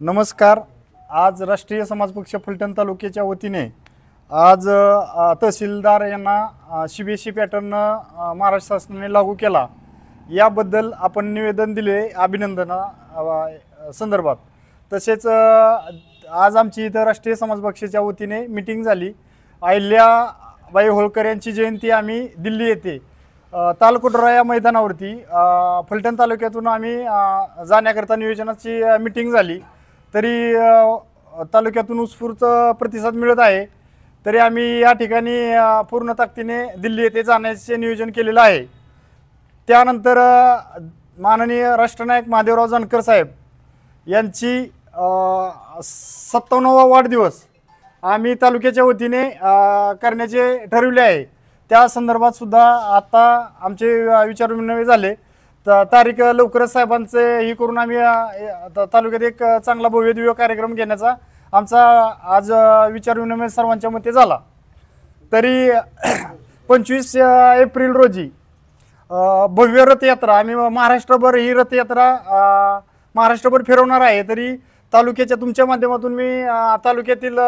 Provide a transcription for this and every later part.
नमस्कार। आज राष्ट्रीय समाज पक्ष फलटण तालुक्याच्या वतीने आज तहसीलदार यांना सीबीएसई पॅटर्न महाराष्ट्र शासनाने लागू केला याबद्दल आपण निवेदन दिले अभिनंदना संदर्भात। तसेच आज आमची इथं राष्ट्रीय समाज पक्षाच्या वतीने मीटिंग झाली। अहिल्याबाई होळकर यांची जयंती आम्ही दिल्ली येथे तालकोटरा या मैदानावरती फलटण तालुक्यातून आम्ही जाण्याकरता नियोजनाची मीटिंग झाली। तरी तालुक्यातून उत्स्फूर्त प्रतिसाद मिळत आहे। तरी आम्ही या ठिकाणी पूर्ण ताकदीने दिल्ली येथे जाण्याचे नियोजन केलेलं आहे। त्यानंतर माननीय राष्ट्रनायक महादेवराव जानकर साहेब यांची 57वा वाढदिवस आम्ही तालुक्याच्या वतीने करण्याचे ठरवले आहे। त्या संदर्भात सुद्धा आता आमचे विचारविनिमय झाले। तारीख लवकरच साहेबांचे ही करून आम्ही तालुक्यात एक चांगला भव्य कार्यक्रम घेण्याचा आमचा आज विचारविनिमय सर्वांच्या मते झाला। तरी 25 एप्रिल रोजी भव्य रथयात्रा आम्ही महाराष्ट्रभर ही रथयात्रा महाराष्ट्रभर फिरवणार आहे। तरी तालुक्याच्या तुमच्या माध्यमातून मी तालुक्यातील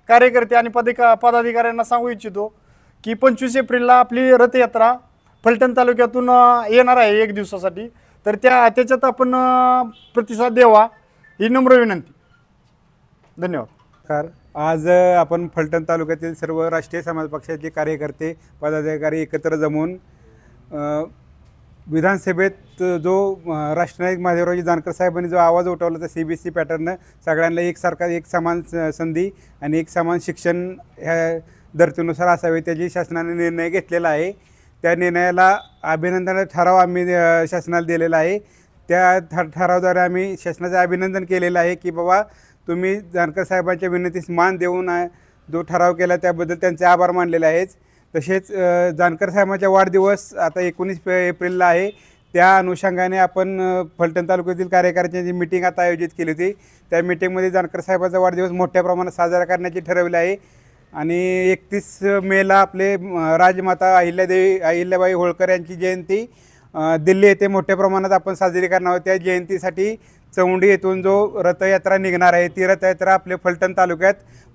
कार्यकर्ते आणि पदाधिकाऱ्यांना सांगू इच्छितो की 25 एप्रिलला आपली रथयात्रा फलटण तालुक्यातून येणार आहे 1 दिवसासाठी। तर त्याच्यात आपण प्रतिसाद द्यावा ही नम्र विनंती। धन्यवाद। आज आपण फलटण तालुक्यातील सर्व राष्ट्रीय समाज पक्षाचे कार्यकर्ते पदाधिकारी एकत्र जमून विधानसभेत जो राष्ट्रनायक महादेवराव जानकर साहेबांनी जो आवाज उठवला तर सीबीएसई पॅटर्न सगळ्यांना एकसारखा एक समान संधी आणि एक समान शिक्षण ह्या धर्तीनुसार असावे त्याची शासनाने निर्णय घेतलेला आहे। त्या निर्णयाला अभिनंदनाचा ठराव आम्ही शासनाला दिलेला आहे। त्या ठरावाद्वारे आम्ही शासनाचे अभिनंदन केलेलं आहे की बाबा तुम्ही जानकर साहेबांच्या विनंतीस मान देऊन जो ठराव केला त्याबद्दल त्यांचे आभार मानलेले आहेत। तसेच जानकर साहेबांचा वाढदिवस आता 19 एप्रिलला आहे। त्या अनुषंगाने आपण फलटण तालुक्यातील कार्यकर्त्यांची मीटिंग आता आयोजित केली होती। त्या मीटिंगमध्ये जानकर साहेबांचा वाढदिवस मोठ्या प्रमाणात साजरा करण्याचे ठरवले आहे आणि 31 मेला आपले राजमाता अहिल्याबाई होळकर यांची जयंती दिल्ली येथे मोठ्या प्रमाणात आपण साजरी करणार आहोत। त्या जयंतीसाठी चौंडी येथून जो रथयात्रा निघणार आहे ती रथयात्रा आपले फलटण तालुक्यात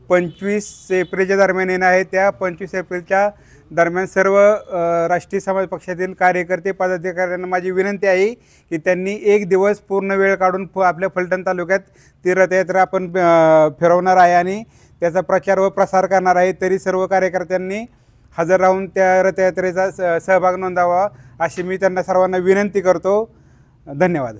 25 एप्रिलच्या दरम्यान येणार आहे। त्या 25 एप्रिलच्या दरम्यान सर्व राष्ट्रीय समाज पक्षातील कार्यकर्ते पदाधिकाऱ्यांना माझी विनंती आहे की त्यांनी 1 दिवस पूर्ण वेळ काढून आपल्या फलटण तालुक्यात ती रथयात्रा आपण फिरवणार आहे आणि त्याचा प्रचार व प्रसार करणार आहे। तरी सर्व कार्यकर्त्यांनी हजर राहून त्या रथयात्रेचा सहभाग नोंदवावा अशी मी त्यांना सर्वांना विनंती करतो। धन्यवाद।